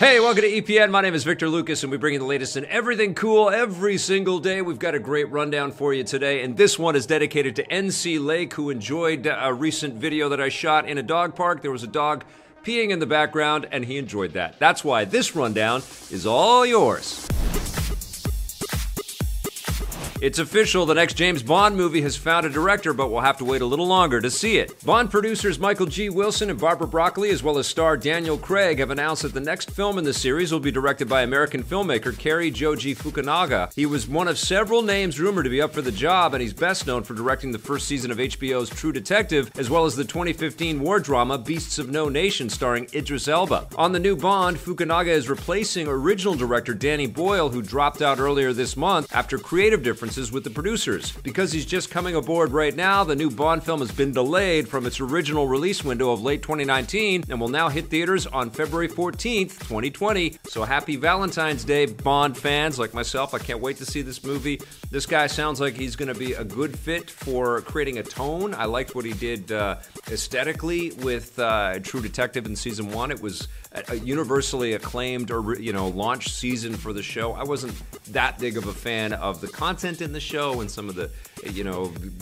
Hey, welcome to EPN. My name is Victor Lucas, and we bring you the latest in everything cool every single day. We've got a great rundown for you today, and this one is dedicated to NC Lake, who enjoyed a recent video that I shot in a dog park. There was a dog peeing in the background, and he enjoyed that. That's why this rundown is all yours. It's official, the next James Bond movie has found a director, but we'll have to wait a little longer to see it. Bond producers Michael G. Wilson and Barbara Broccoli, as well as star Daniel Craig, have announced that the next film in the series will be directed by American filmmaker Cary Joji Fukunaga. He was one of several names rumored to be up for the job, and he's best known for directing the first season of HBO's True Detective, as well as the 2015 war drama Beasts of No Nation starring Idris Elba. On the new Bond, Fukunaga is replacing original director Danny Boyle, who dropped out earlier this month after creative differences with the producers. Because he's just coming aboard right now, the new Bond film has been delayed from its original release window of late 2019 and will now hit theaters on February 14th, 2020. So happy Valentine's Day, Bond fans like myself. I can't wait to see this movie. This guy sounds like he's going to be a good fit for creating a tone. I liked what he did aesthetically with True Detective in season 1. It was a universally acclaimed launch season for the show. I wasn't that big of a fan of the content in the show and some of the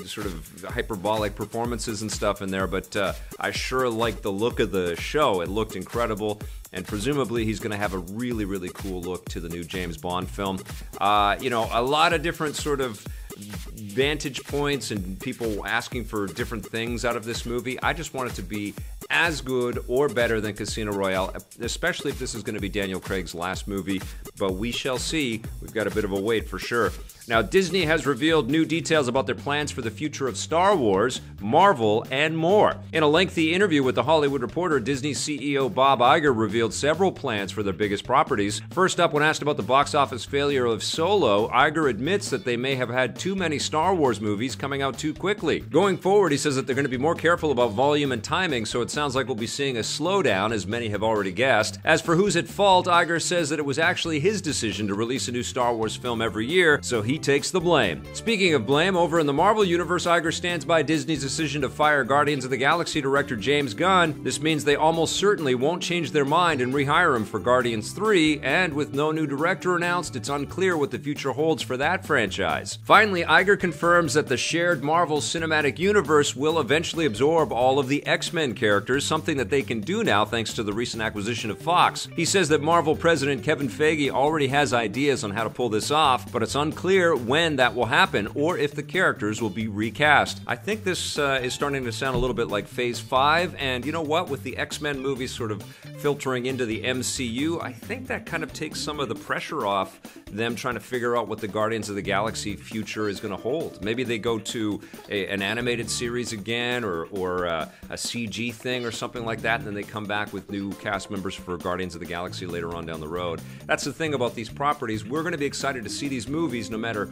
sort of hyperbolic performances and stuff in there, but I sure liked the look of the show. It looked incredible, and presumably he's going to have a really, really cool look to the new James Bond film. A lot of different sort of vantage points and people asking for different things out of this movie. I just want it to be as good or better than Casino Royale, especially if this is going to be Daniel Craig's last movie, but we shall see. We've got a bit of a wait for sure. Now, Disney has revealed new details about their plans for the future of Star Wars, Marvel, and more. In a lengthy interview with The Hollywood Reporter, Disney CEO Bob Iger revealed several plans for their biggest properties. First up, when asked about the box office failure of Solo, Iger admits that they may have had too many Star Wars movies coming out too quickly. Going forward, he says that they're going to be more careful about volume and timing, so it sounds like we'll be seeing a slowdown, as many have already guessed. As for who's at fault, Iger says that it was actually his decision to release a new Star Wars film every year, so he takes the blame. Speaking of blame, over in the Marvel Universe, Iger stands by Disney's decision to fire Guardians of the Galaxy director James Gunn. This means they almost certainly won't change their mind and rehire him for Guardians 3, and with no new director announced, it's unclear what the future holds for that franchise. Finally, Iger confirms that the shared Marvel Cinematic Universe will eventually absorb all of the X-Men characters, something that they can do now thanks to the recent acquisition of Fox. He says that Marvel president Kevin Feige already has ideas on how to pull this off, but it's unclear when that will happen or if the characters will be recast. I think this is starting to sound a little bit like Phase 5, and you know what? With the X-Men movies sort of filtering into the MCU, I think that kind of takes some of the pressure off them trying to figure out what the Guardians of the Galaxy future is going to hold. Maybe they go to an animated series again or a CG thing or something like that, and then they come back with new cast members for Guardians of the Galaxy later on down the road. That's the thing about these properties. We're going to be excited to see these movies no matter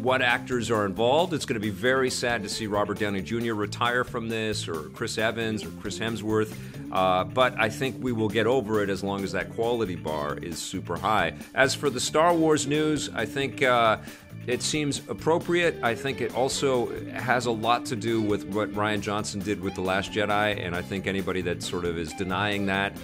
what actors are involved. It's going to be very sad to see Robert Downey Jr. retire from this, or Chris Evans, or Chris Hemsworth, but I think we will get over it as long as that quality bar is super high. As for the Star Wars news, I think it seems appropriate. I think it also has a lot to do with what Rian Johnson did with The Last Jedi, and I think anybody that sort of is denying that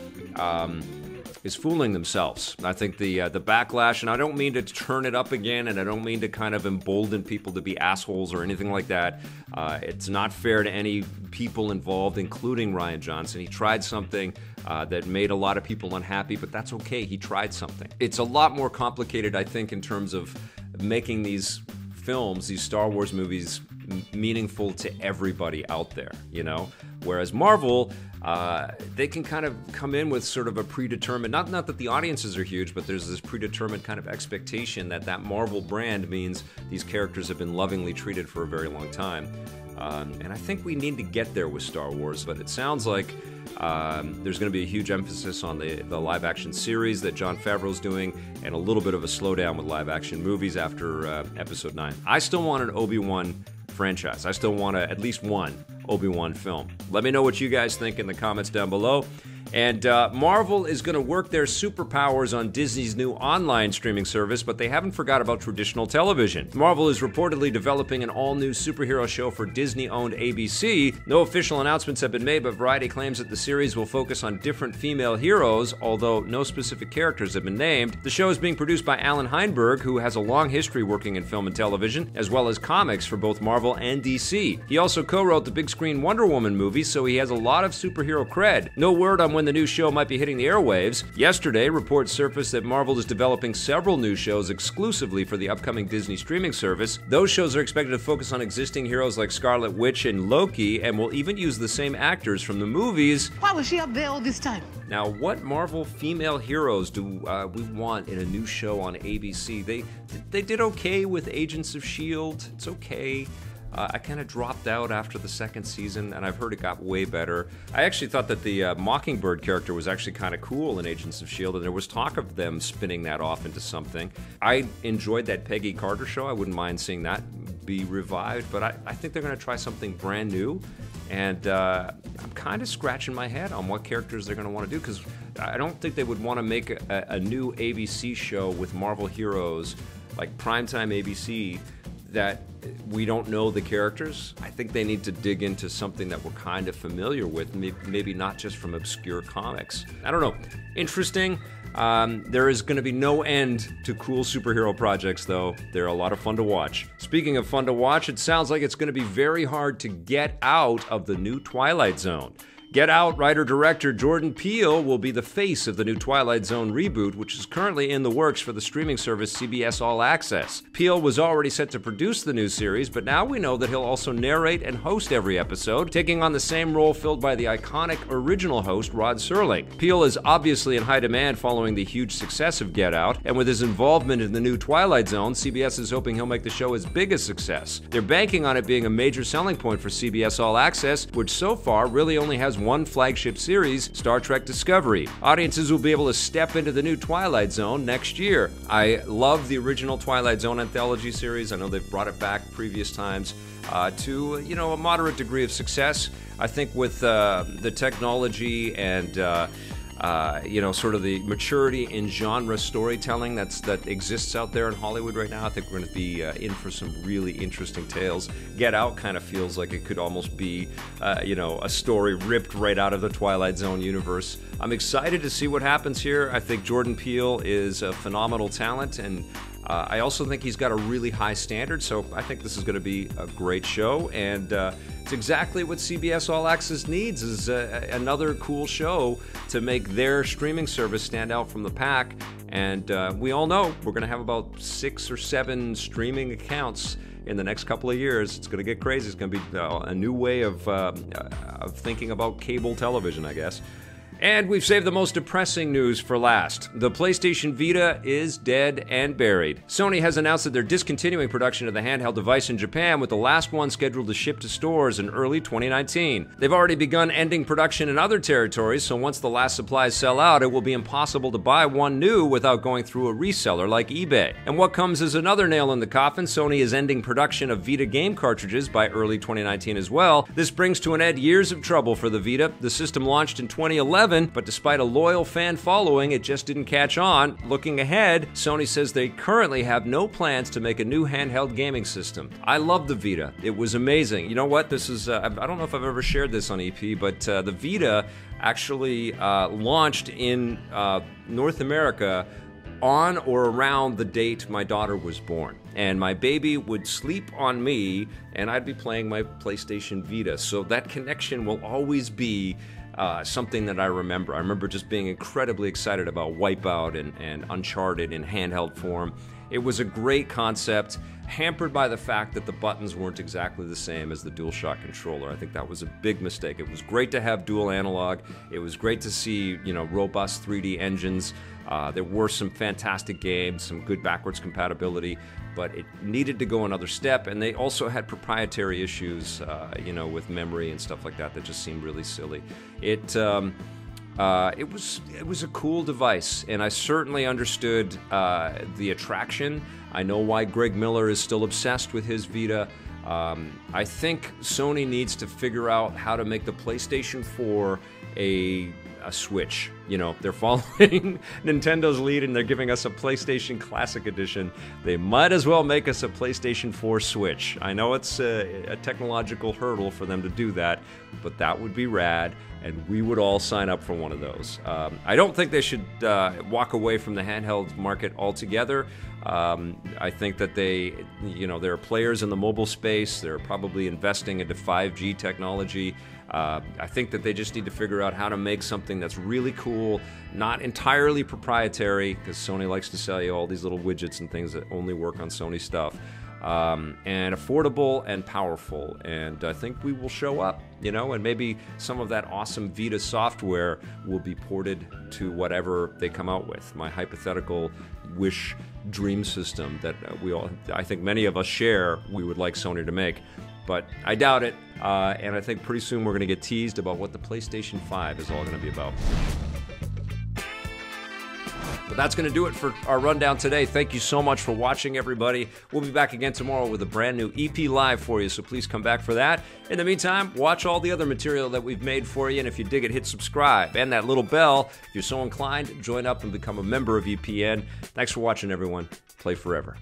is fooling themselves. I think the backlash, and I don't mean to turn it up again, and I don't mean to kind of embolden people to be assholes or anything like that. It's not fair to any people involved, including Rian Johnson. He tried something that made a lot of people unhappy, but that's okay. He tried something. It's a lot more complicated, I think, in terms of making these films, these Star Wars movies, meaningful to everybody out there, you know? Whereas Marvel, they can kind of come in with sort of a predetermined, not that the audiences are huge, but there's this predetermined kind of expectation that Marvel brand means these characters have been lovingly treated for a very long time. And I think we need to get there with Star Wars, but it sounds like there's going to be a huge emphasis on the live-action series that Jon Favreau's doing, and a little bit of a slowdown with live-action movies after Episode 9. I still want an Obi-Wan franchise. I still want at least one Obi-Wan film. Let me know what you guys think in the comments down below. And Marvel is going to work their superpowers on Disney's new online streaming service, but they haven't forgot about traditional television. Marvel is reportedly developing an all-new superhero show for Disney-owned ABC. No official announcements have been made, but Variety claims that the series will focus on different female heroes, although no specific characters have been named. The show is being produced by Alan Heinberg, who has a long history working in film and television, as well as comics for both Marvel and DC. He also co-wrote the big-screen Wonder Woman movie, so he has a lot of superhero cred. No word on when the new show might be hitting the airwaves. Yesterday, reports surfaced that Marvel is developing several new shows exclusively for the upcoming Disney streaming service. Those shows are expected to focus on existing heroes like Scarlet Witch and Loki, and will even use the same actors from the movies. Why was she up there all this time? Now, what Marvel female heroes do we want in a new show on ABC? They did okay with Agents of S.H.I.E.L.D. It's okay. I kind of dropped out after the second season, and I've heard it got way better. I actually thought that the Mockingbird character was actually kind of cool in Agents of S.H.I.E.L.D., and there was talk of them spinning that off into something. I enjoyed that Peggy Carter show. I wouldn't mind seeing that be revived, but I think they're going to try something brand new, and I'm kind of scratching my head on what characters they're going to want to do, because I don't think they would want to make a new ABC show with Marvel heroes, like primetime ABC, that we don't know the characters. I think they need to dig into something that we're kind of familiar with, maybe not just from obscure comics. I don't know. Interesting. There is going to be no end to cool superhero projects, though. They're a lot of fun to watch. Speaking of fun to watch, it sounds like it's going to be very hard to get out of the new Twilight Zone. Get Out writer-director Jordan Peele will be the face of the new Twilight Zone reboot, which is currently in the works for the streaming service CBS All Access. Peele was already set to produce the new series, but now we know that he'll also narrate and host every episode, taking on the same role filled by the iconic original host Rod Serling. Peele is obviously in high demand following the huge success of Get Out, and with his involvement in the new Twilight Zone, CBS is hoping he'll make the show his biggest success. They're banking on it being a major selling point for CBS All Access, which so far really only has one flagship series, Star Trek Discovery. Audiences will be able to step into the new Twilight Zone next year. I love the original Twilight Zone anthology series. I know they've brought it back previous times to, a moderate degree of success. I think with the technology and sort of the maturity in genre storytelling that exists out there in Hollywood right now, I think we're going to be in for some really interesting tales. Get Out kind of feels like it could almost be, a story ripped right out of the Twilight Zone universe. I'm excited to see what happens here. I think Jordan Peele is a phenomenal talent, and I also think he's got a really high standard, so I think this is going to be a great show, and it's exactly what CBS All Access needs, is another cool show to make their streaming service stand out from the pack. And we all know we're going to have about 6 or 7 streaming accounts in the next couple of years. It's going to get crazy. It's going to be a new way of thinking about cable television, I guess. And we've saved the most depressing news for last. The PlayStation Vita is dead and buried. Sony has announced that they're discontinuing production of the handheld device in Japan, with the last one scheduled to ship to stores in early 2019. They've already begun ending production in other territories, so once the last supplies sell out, it will be impossible to buy one new without going through a reseller like eBay. And what comes as another nail in the coffin, Sony is ending production of Vita game cartridges by early 2019 as well. This brings to an end years of trouble for the Vita. The system launched in 2011, but despite a loyal fan following, it just didn't catch on. Looking ahead, Sony says they currently have no plans to make a new handheld gaming system. I love the Vita. It was amazing. You know what? This is, I don't know if I've ever shared this on EP, but the Vita actually launched in North America on or around the date my daughter was born. And my baby would sleep on me, and I'd be playing my PlayStation Vita. So that connection will always be something that I remember. I remember just being incredibly excited about Wipeout and Uncharted in handheld form. It was a great concept, hampered by the fact that the buttons weren't exactly the same as the DualShock controller. I think that was a big mistake. It was great to have dual analog. It was great to see, robust 3D engines. There were some fantastic games, some good backwards compatibility, but it needed to go another step, and they also had proprietary issues, with memory and stuff like that just seemed really silly. It was a cool device, and I certainly understood the attraction. I know why Greg Miller is still obsessed with his Vita. I think Sony needs to figure out how to make the PlayStation 4 a a Switch. You know, they're following Nintendo's lead and they're giving us a PlayStation Classic Edition. They might as well make us a PlayStation 4 Switch. I know it's a technological hurdle for them to do that, but that would be rad, and we would all sign up for one of those. I don't think they should walk away from the handheld market altogether. I think that there are players in the mobile space. They're probably investing into 5G technology. I think that they just need to figure out how to make something that's really cool, not entirely proprietary, because Sony likes to sell you all these little widgets and things that only work on Sony stuff, and affordable and powerful. And I think we will show up, and maybe some of that awesome Vita software will be ported to whatever they come out with. My hypothetical wish dream system that I think many of us share, we would like Sony to make. But I doubt it, and I think pretty soon we're going to get teased about what the PlayStation 5 is all going to be about. But that's going to do it for our rundown today. Thank you so much for watching, everybody. We'll be back again tomorrow with a brand new EP Live for you, so please come back for that. In the meantime, watch all the other material that we've made for you, and if you dig it, hit subscribe and that little bell. If you're so inclined, join up and become a member of EPN. Thanks for watching, everyone. Play forever.